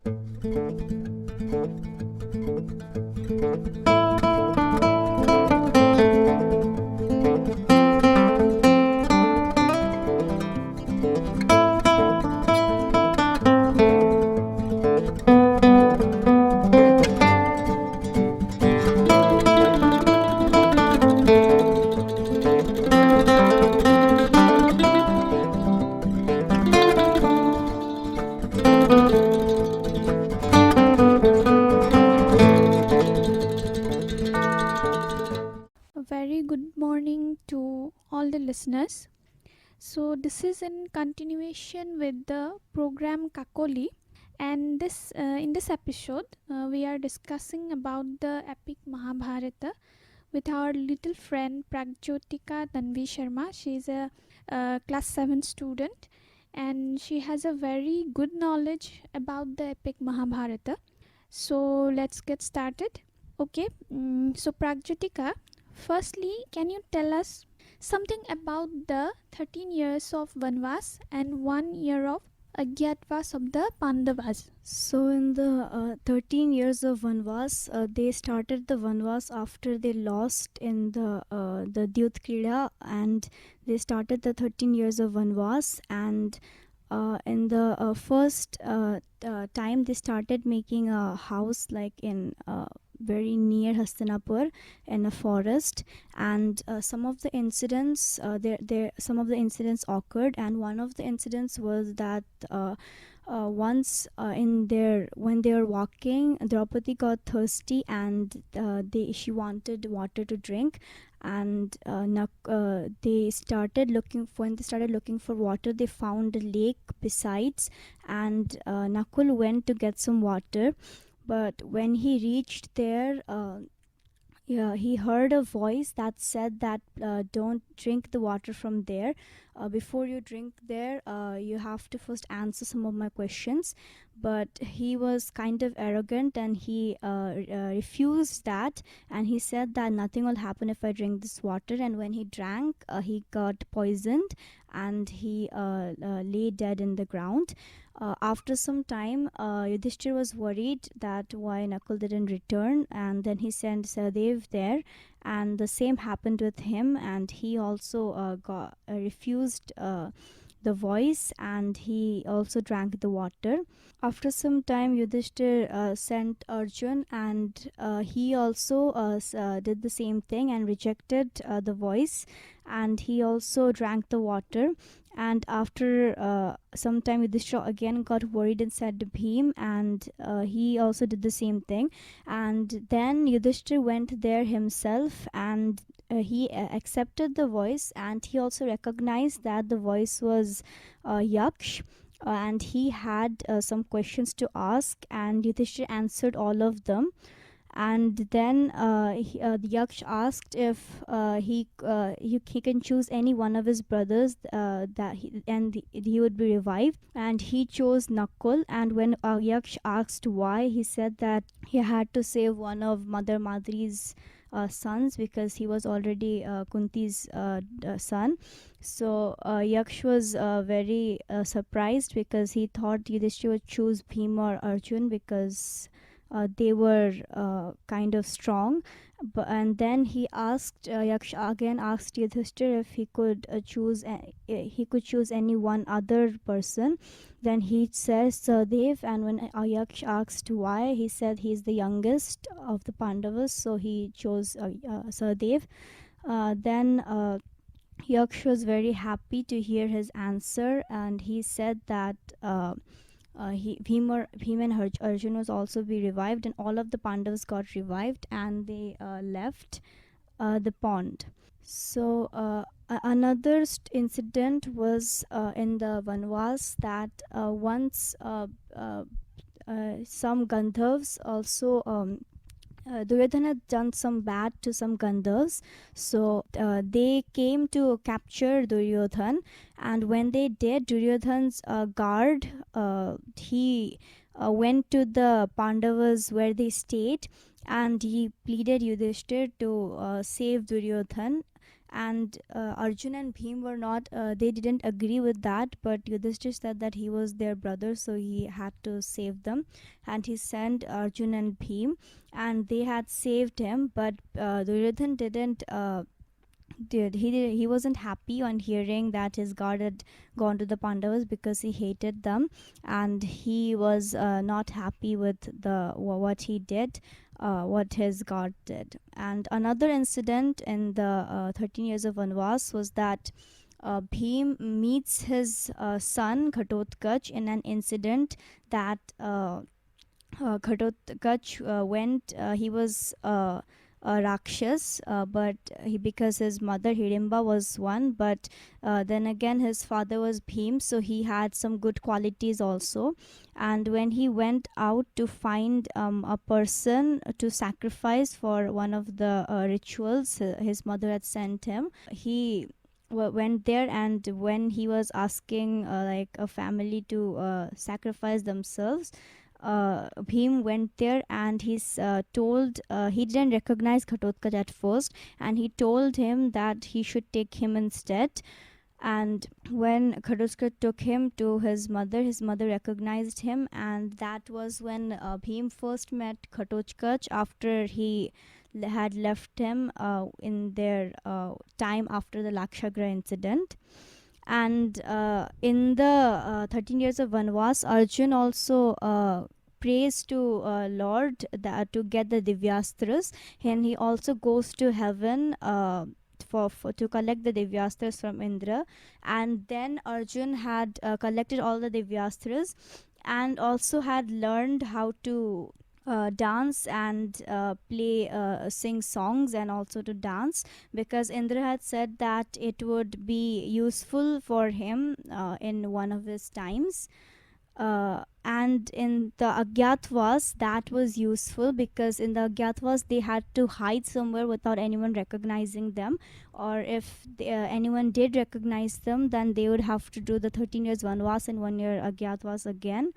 A very good morning to all the listeners. So, this is in continuation with the program Kakoli, and this in this episode we are discussing about the epic Mahabharata with our little friend Pragjyotika Tanvi Sarmah. She is a class 7 student, and she has a very good knowledge about the epic Mahabharata. So, let's get started. Okay, so Pragjyotika, firstly, can you tell us something about the 13 years of Vanvas and 1 year of Agyatvas of the Pandavas? So, in the 13 years of Vanvas, they started the Vanvas after they lost in the Dyut Krida, and they started the 13 years of Vanvas. And in the first time, they started making a house like in very near Hastinapur in a forest, and some of the incidents some of the incidents occurred, and one of the incidents was that once when they were walking, Draupadi got thirsty, and she wanted water to drink, and they started looking for water. They found a lake besides, and Nakul went to get some water, but when he reached there, yeah, he heard a voice that said that don't drink the water from there. Before you drink there, you have to first answer some of my questions. But he was kind of arrogant, and he refused that, and he said that nothing will happen if I drink this water. And when he drank, he got poisoned, and he lay dead in the ground. After some time, Yudhishthir was worried that why Nakul didn't return, and then he sent Sahadev there, and the same happened with him, and he also refused the voice, and he also drank the water. After some time, Yudhishthir sent Arjun, and he also did the same thing and rejected the voice, and he also drank the water. And after some time, Yudhishthira again got worried and said to Bhim, and he also did the same thing. And then Yudhishthira went there himself, and he accepted the voice, and he also recognized that the voice was Yaksh. And he had some questions to ask, and Yudhishthira answered all of them. And then the Yaksh asked if he can choose any one of his brothers, he would be revived, and he chose Nakul. And when Yaksh asked why, he said that he had to save one of Mother Madri's sons, because he was already Kunti's son. So Yaksh was very surprised, because he thought Yudhishthira would choose Bhima or Arjun, because they were kind of strong. And then he asked Yaksh again asked Yudhishthir if he could choose any one other person. Then he says Sahadev, and when Yaksh asked why, he said he's the youngest of the Pandavas, so he chose Sahadev. Then Yaksh was very happy to hear his answer, and he said that Bhima and Arjun was also be revived, and all of the Pandavas got revived, and they left the pond. So another incident was in the Vanvas, that once some Gandhavs also Duryodhana had done some bad to some Gandhavs, so they came to capture Duryodhan. And when they did, Duryodhan's guard, he went to the Pandavas where they stayed, and he pleaded Yudhishthir to save Duryodhan. and Arjun and Bhim were not, they didn't agree with that, but Yudhishthir said that he was their brother, so he had to save them, and he sent Arjun and Bhim, and they had saved him. But Duryodhan he wasn't happy on hearing that his god had gone to the Pandavas, because he hated them, and he was not happy with what he did, what his god did. And another incident in the 13 years of Vanvas was that Bhim meets his son Ghatotkacha in an incident that Ghatotkacha went. He was a Rakshas, but because his mother Hidimba was one, but then again his father was Bhim, so he had some good qualities also. And when he went out to find a person to sacrifice for one of the rituals his mother had sent him, he went there, and when he was asking like a family to sacrifice themselves, Bhim went there, and he's told, he didn't recognize Ghatotkacha at first, and he told him that he should take him instead. And when Ghatotkacha took him to his mother recognized him, and that was when Bhim first met Ghatotkacha after he had left him in their time after the Lakshagra incident. And in the 13 years of Vanvas, Arjun also prays to Lord to get the Divyastras, and he also goes to heaven for to collect the Divyastras from Indra. And then Arjun had collected all the Divyastras, and also had learned how to dance and sing songs, and also to dance, because Indra had said that it would be useful for him in one of his times. And in the Agyatwas, that was useful, because in the Agyatwas they had to hide somewhere without anyone recognizing them, or if anyone did recognize them, then they would have to do the 13 years Vanvas and 1 year Agyatwas again.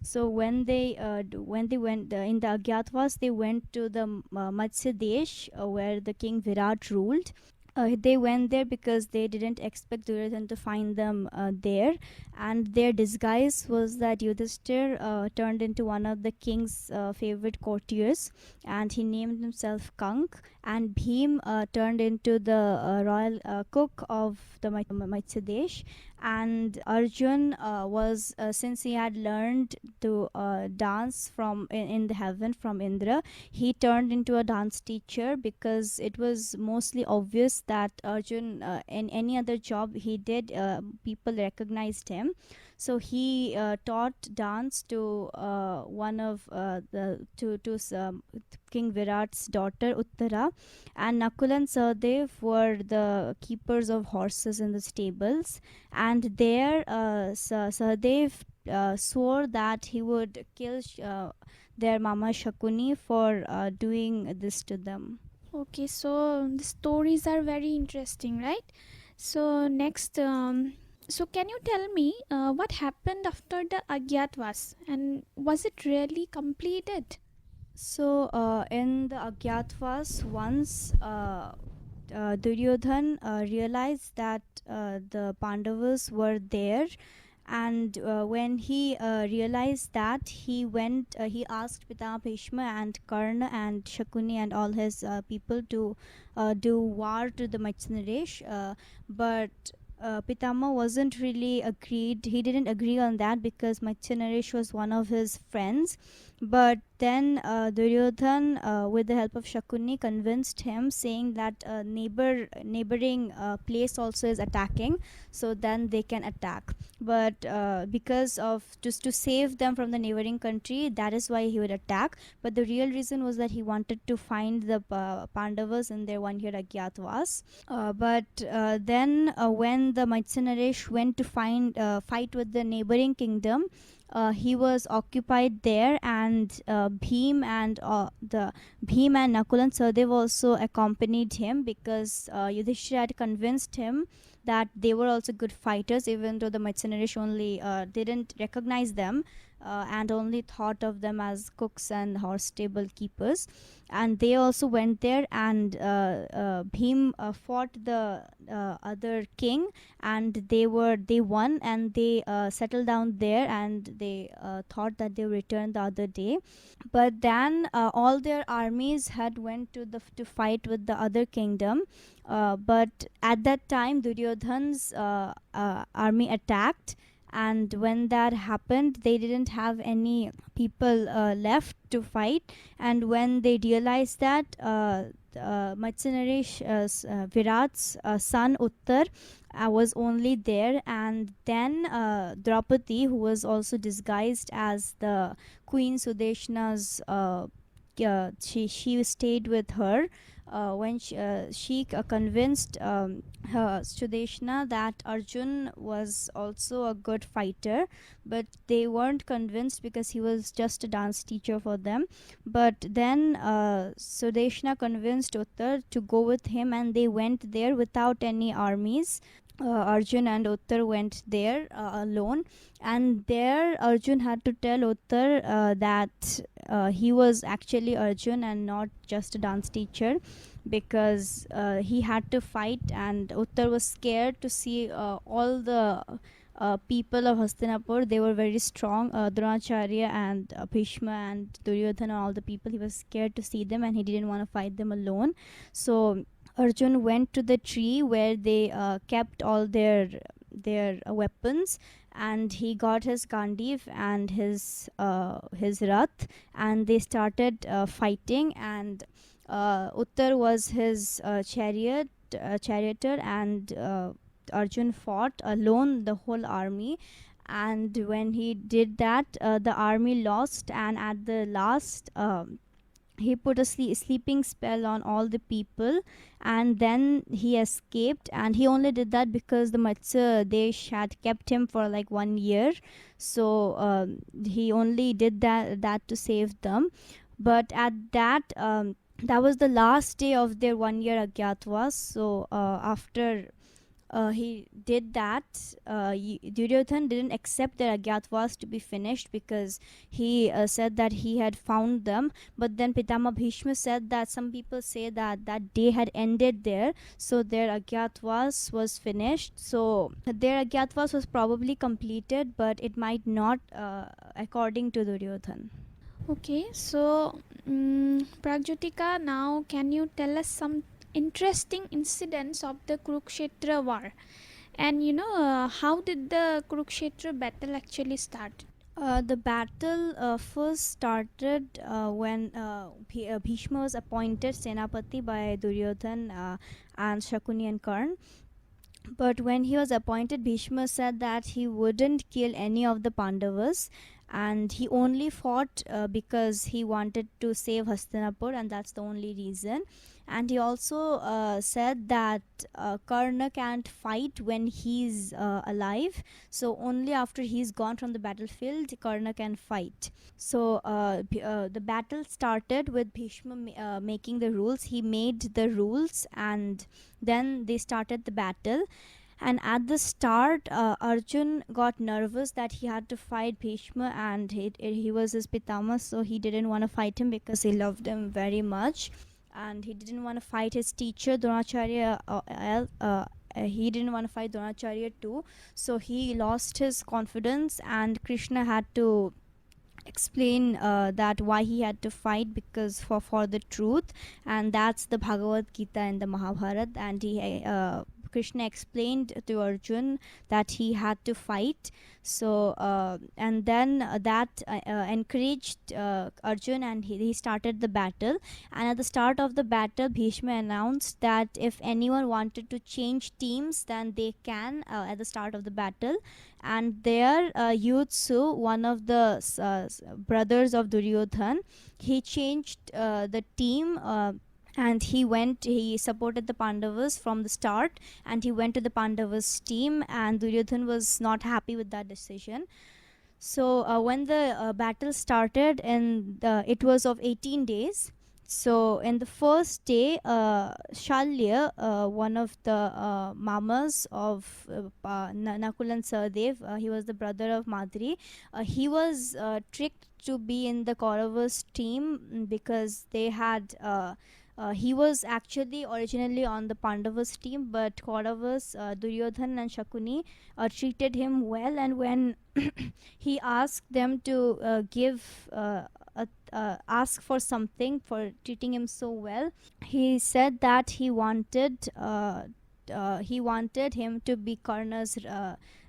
So when they went in the Agyatwas, they went to the Matsya Desh, where the king Virat ruled. They went there because they didn't expect Duryodhan to find them there, and their disguise was that Yudhishthir turned into one of the king's favorite courtiers, and he named himself Kank, and Bhim turned into the royal cook of the Matsya Desh, and Arjun was since he had learned to dance from in the heaven from Indra, he turned into a dance teacher, because it was mostly obvious that Arjun in any other job he did, people recognized him. So he taught dance to one of the to King Virat's daughter Uttara, and Nakul and Sahadev were the keepers of horses in the stables. And there Sahadev swore that he would kill their mama Shakuni for doing this to them. Okay, so the stories are very interesting, right? So next, so can you tell me what happened after the Agyatwas, and was it really completed? So in the Agyatwas, once Duryodhan realized that the Pandavas were there, and when he realized that, he asked Pitama Bhishma and Karna and Shakuni and all his people to do war to the Matsya, but Pitama wasn't really agreed. He didn't agree on that, because Matsya was one of his friends. But then Duryodhan, with the help of Shakuni, convinced him, saying that a neighboring place also is attacking, so then they can attack. But because of just to save them from the neighboring country, that is why he would attack. But the real reason was that he wanted to find the Pandavas in their 1 year Agyatwas. But then when the Matsya went to fight with the neighboring kingdom, he was occupied there, and Bhim and Nakul and Sahadev also accompanied him, because Yudhishthira had convinced him that they were also good fighters, even though the Matsya only didn't recognize them. and only thought of them as cooks and horse stable keepers. And they also went there, and Bhim fought the other king, and they won, and they settled down there, and they thought that they would return the other day. But then all their armies had went to fight with the other kingdom. But at that time Duryodhan's army attacked, and when that happened they didn't have any people left to fight. And when they realized that Virat's son Uttar was only there, and then Draupadi, who was also disguised as the Queen Sudeshna's, she stayed with her. When she convinced Sudeshna that Arjun was also a good fighter, but they weren't convinced because he was just a dance teacher for them. But then Sudeshna convinced Uttar to go with him, and they went there without any armies. Arjun and Uttar went there alone, and there Arjun had to tell Uttar that he was actually Arjun and not just a dance teacher, because he had to fight, and Uttar was scared to see all the people of Hastinapur. They were very strong, Dronacharya and Bhishma and Duryodhana, all the people. He was scared to see them, and he didn't want to fight them alone. So Arjun went to the tree where they kept all their weapons, and he got his Gandiv and his Rath, and they started fighting. And Uttar was his charioteer, and Arjun fought alone the whole army. And when he did that, the army lost, and at the last he put a sleeping spell on all the people, and then he escaped. And he only did that because the Matsya Desh had kept him for like 1 year. So he only did that to save them. But at that was the last day of their 1 year Agyatwas. So after he did that, Duryodhan didn't accept their Agyatwas to be finished, because he said that he had found them. But then Pitama Bhishma said that some people say that that day had ended there, so their Agyatwas was finished. So their Agyatwas was probably completed, but it might not, according to Duryodhan. Okay, so Pragjyotika, now can you tell us some interesting incidents of the Kurukshetra war? And how did the Kurukshetra battle actually start? The battle first started when Bhishma was appointed Senapati by Duryodhan and Shakuni and Karn. But when he was appointed, Bhishma said that he wouldn't kill any of the Pandavas, and he only fought because he wanted to save Hastinapur, and that's the only reason. And he also said that Karna can't fight when he's alive, so only after he's gone from the battlefield Karna can fight. So the battle started with Bhishma making the rules. He made the rules, and then they started the battle. And at the start, Arjun got nervous that he had to fight Bhishma, and he was his Pitama, so he didn't want to fight him because he loved him very much. And he didn't want to fight his teacher Dronacharya. He didn't want to fight Dronacharya too, so he lost his confidence, and Krishna had to explain that why he had to fight, because for the truth. And that's the Bhagavad Gita and the Mahabharata. And he Krishna explained to Arjun that he had to fight. So and then that encouraged Arjun, and he started the battle. And at the start of the battle, Bhishma announced that if anyone wanted to change teams, then they can at the start of the battle. And there Yutsu, one of the brothers of Duryodhan, he changed the team, and he supported the Pandavas from the start, and he went to the Pandavas team, and Duryodhan was not happy with that decision. So when the battle started, and it was of 18 days. So in the first day, Shalya, one of the mamas of Nakul and Sahadev, he was the brother of Madri. He was tricked to be in the Kauravas team, because they had. He was actually originally on the Pandavas team, but Kauravas, Duryodhan and Shakuni treated him well, and when he asked them to ask for something for treating him so well, he said that he wanted him to be Karna's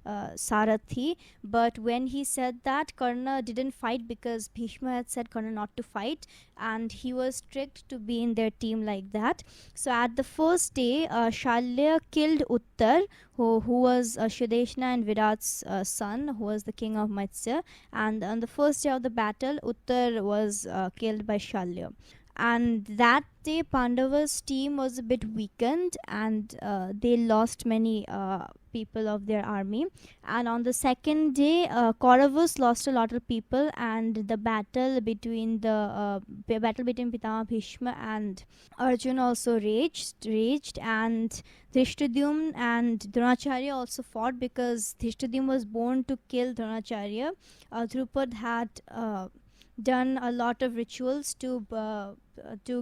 Sarathi. But when he said that, Karna didn't fight because Bhishma had said Karna not to fight, and he was tricked to be in their team like that. So at the first day, Shalya killed Uttar, who was Shudeshna and Virat's son, who was the king of Matsya. And on the first day of the battle, Uttar was killed by Shalya. And that day, Pandava's team was a bit weakened, and they lost many people of their army. And on the second day, Kauravas lost a lot of people, and the battle between Pitama Bhishma and Arjun also raged, and Drishtadyumna and Dronacharya also fought, because Drishtadyumna was born to kill Dronacharya. Drupad had done a lot of rituals to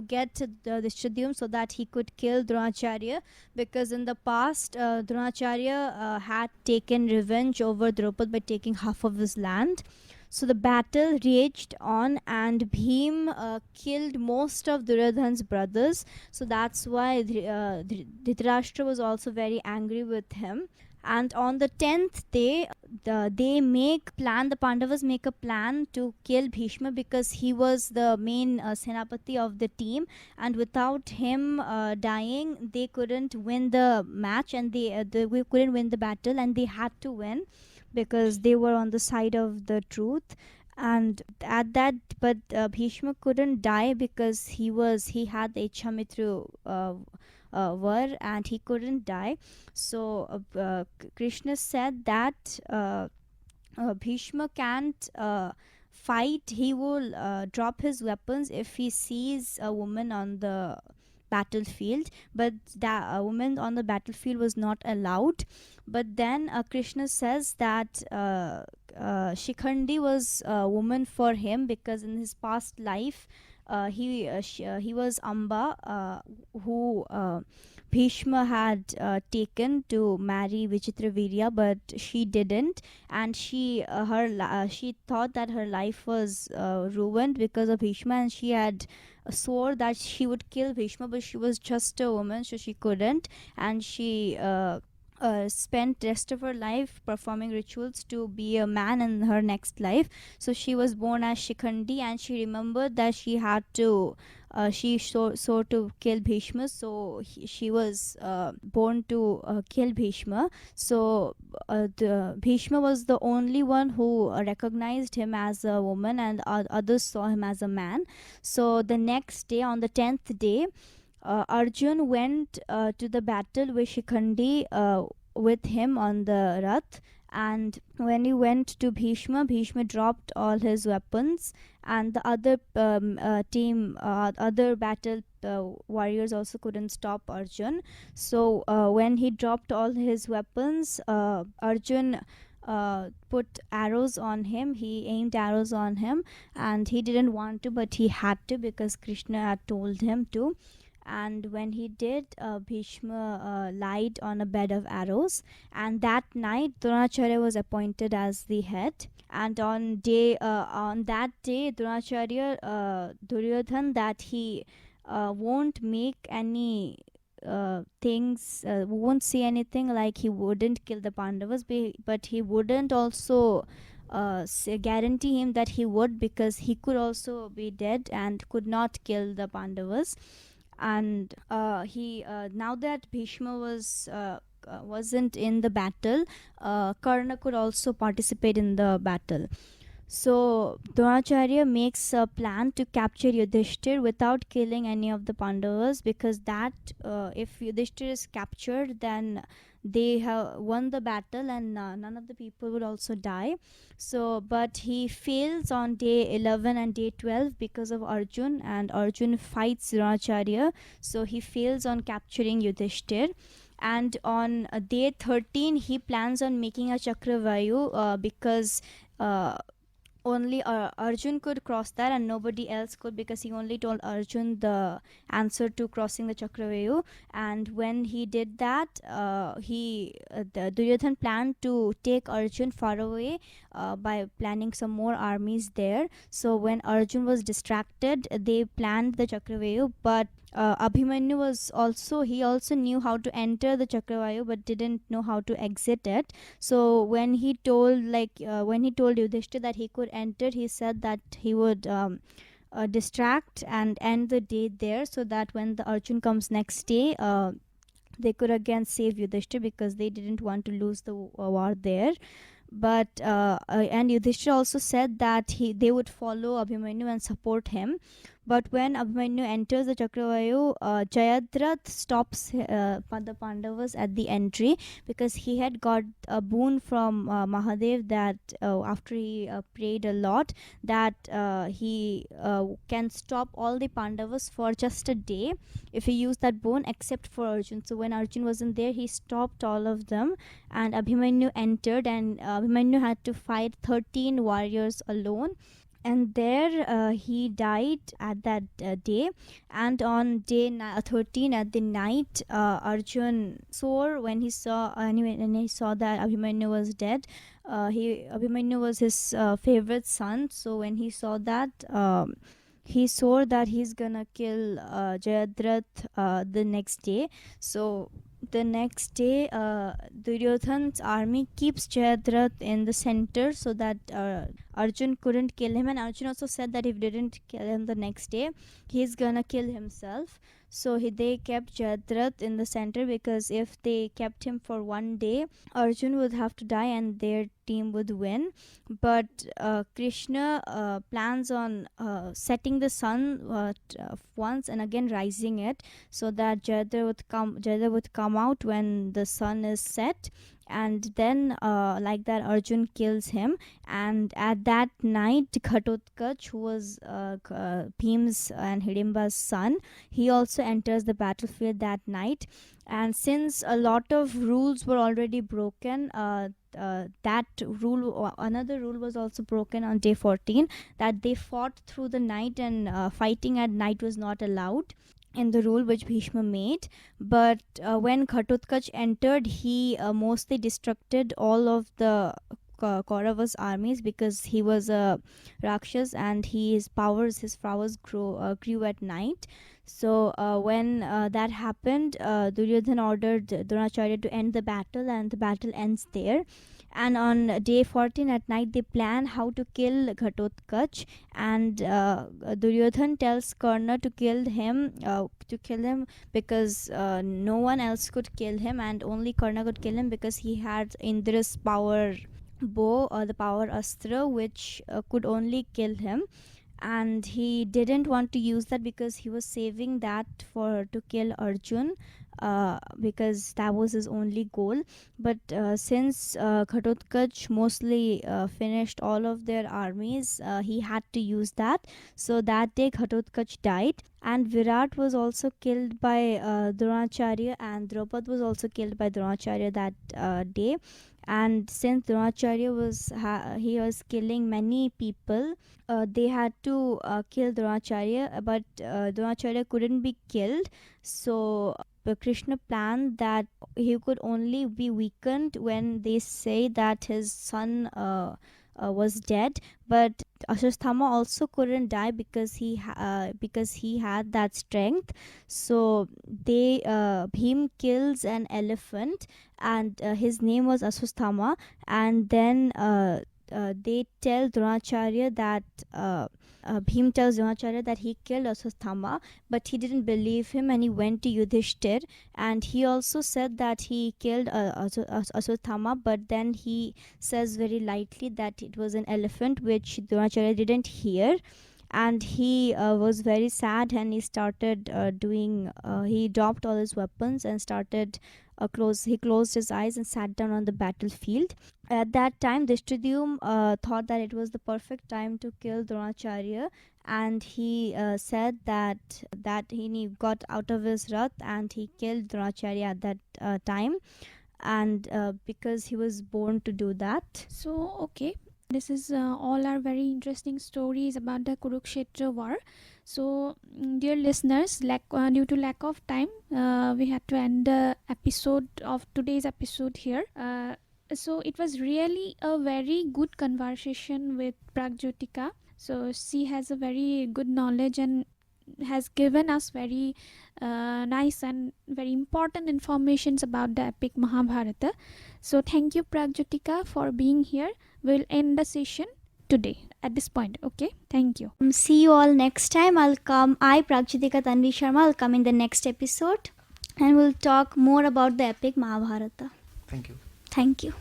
get the Drishtadyumna so that he could kill Dronacharya, because in the past Dronacharya had taken revenge over Draupad by taking half of his land. So the battle raged on, and Bhim killed most of Duryodhan's brothers. So that's why Dhritarashtra was also very angry with him. And on the 10th day, the Pandavas make a plan to kill Bhishma, because he was the main Senapati of the team, and without him dying, they couldn't win the match, and they couldn't win the battle, and they had to win because they were on the side of the truth. And at that, but Bhishma couldn't die because he had the Ichhamitru Var, and he couldn't die. So Krishna said that Bhishma can't fight. He will drop his weapons if he sees a woman on the battlefield, but that a woman on the battlefield was not allowed. But then Krishna says that Shikhandi was a woman for him, because in his past life he was Amba, who Bhishma had taken to marry Vichitravirya, but she didn't, and she thought that her life was ruined because of Bhishma, and she had swore that she would kill Bhishma, but she was just a woman, so she couldn't, and she spent rest of her life performing rituals to be a man in her next life. So she was born as Shikhandi, and she remembered that she had to she swore to kill Bhishma, so she was born to kill Bhishma. So the Bhishma was the only one who recognized him as a woman, and others saw him as a man. So the next day, on the 10th day, Arjun went to the battle with Shikhandi with him on the Rath. And when he went to Bhishma, Bhishma dropped all his weapons, and the other other battle warriors also couldn't stop Arjun. So when he dropped all his weapons, Arjun put arrows on him. He aimed arrows on him, and he didn't want to, but he had to, because Krishna had told him to. And when he did, Bhishma lied on a bed of arrows, and that night Dronacharya was appointed as the head. And on that day, Dronacharya Duryodhan that he won't make any won't say anything, like he wouldn't kill the Pandavas, but he wouldn't also guarantee him that he would, because he could also be dead and could not kill the Pandavas. And he now that Bhishma wasn't in the battle, Karna could also participate in the battle. So Dronacharya makes a plan to capture Yudhishthir without killing any of the Pandavas, because that if Yudhishthir is captured, then they have won the battle, and none of the people would also die. So but he fails on day 11 and day 12 because of Arjun, and Arjun fights Dronacharya, so he fails on capturing Yudhishthir. And on day 13 he plans on making a Chakravayu, because uh, only Arjun could cross that and nobody else could, because he only told Arjun the answer to crossing the Chakravayu. And when he did that, the Duryodhan planned to take Arjun far away by planning some more armies there. So when Arjun was distracted, they planned the Chakravayu, but Abhimanyu was also, he also knew how to enter the Chakravayu but didn't know how to exit it. So when he told Yudhishthir that he could enter, he said that he would distract and end the day there, so that when the Arjun comes next day, they could again save Yudhishthir, because they didn't want to lose the war there. But and Yudhishthir also said that they would follow Abhimanyu and support him. But when Abhimanyu enters the Chakravayu, Jayadrath stops the Pandavas at the entry, because he had got a boon from Mahadev that after he prayed a lot, that he can stop all the Pandavas for just a day if he used that boon, except for Arjun. So when Arjun wasn't there, he stopped all of them, and Abhimanyu entered, and Abhimanyu had to fight 13 warriors alone. And there he died at that day. And on day 13 at the night, Arjun sore when he saw when he saw that Abhimanyu was dead. Abhimanyu was his favorite son, so when he saw that, he swore that he's gonna kill Jayadrath the next day. So the next day, Duryodhan's army keeps Jayadrath in the center, so that Arjun couldn't kill him. And Arjun also said that if he didn't kill him the next day, he's gonna kill himself. So they kept Jayadrath in the center, because if they kept him for one day, Arjun would have to die and their team would win. But Krishna plans on setting the sun once and again rising it, so that Jayadratha would come out when the sun is set. And then like that, Arjun kills him. And at that night, Ghatotkacha, who was Bhim's and Hidimba's son, he also enters the battlefield that night. And since a lot of rules were already broken, another rule was also broken on day 14, that they fought through the night, and fighting at night was not allowed in the rule which Bhishma made. But when Ghatotkacha entered, he mostly destructed all of the Kauravas' armies, because he was a Rakshas and his prowess grew at night. So when that happened, Duryodhana ordered Dronacharya to end the battle, and the battle ends there. And on day 14 at night, they plan how to kill Ghatotkacha, and Duryodhan tells Karna to kill him, because no one else could kill him, and only Karna could kill him, because he had Indra's power bow, or the power astra, which could only kill him. And he didn't want to use that, because he was saving that to kill Arjun, because that was his only goal. But since Ghatotkacha mostly finished all of their armies, he had to use that. So that day Ghatotkacha died, and Virat was also killed by Dronacharya, and Draupad was also killed by Dronacharya that day. And since Dronacharya was killing many people, they had to kill Dronacharya, but Dronacharya couldn't be killed. So Krishna planned that he could only be weakened when they say that his son was dead. But Ashwasthama also couldn't die, because he had that strength. So Bhim kills an elephant, and his name was Ashwasthama. And then they tell Dronacharya that Bhim tells Dronacharya that he killed Ashwasthama, but he didn't believe him, and he went to Yudhishthir, and he also said that he killed Ashwasthama, but then he says very lightly that it was an elephant, which Dronacharya didn't hear. and he was very sad, and he started he dropped all his weapons and started he closed his eyes and sat down on the battlefield. At that time, Drishtadyumna thought that it was the perfect time to kill Dronacharya, and he said that he got out of his wrath and he killed Dronacharya at that time, and because he was born to do that. So, okay, this is all are very interesting stories about the Kurukshetra war. So, dear listeners, due to lack of time, we had to end the episode of today's episode here. So it was really a very good conversation with Pragjyotika. So she has a very good knowledge and has given us very nice and very important informations about the epic Mahabharata. So thank you, Pragjyotika, for being here. We'll end the session today at this point. Okay, thank you. See you all next time. Pragjyotika Tanvi Sarmah, I'll come in the next episode, and we'll talk more about the epic Mahabharata. Thank you. Thank you.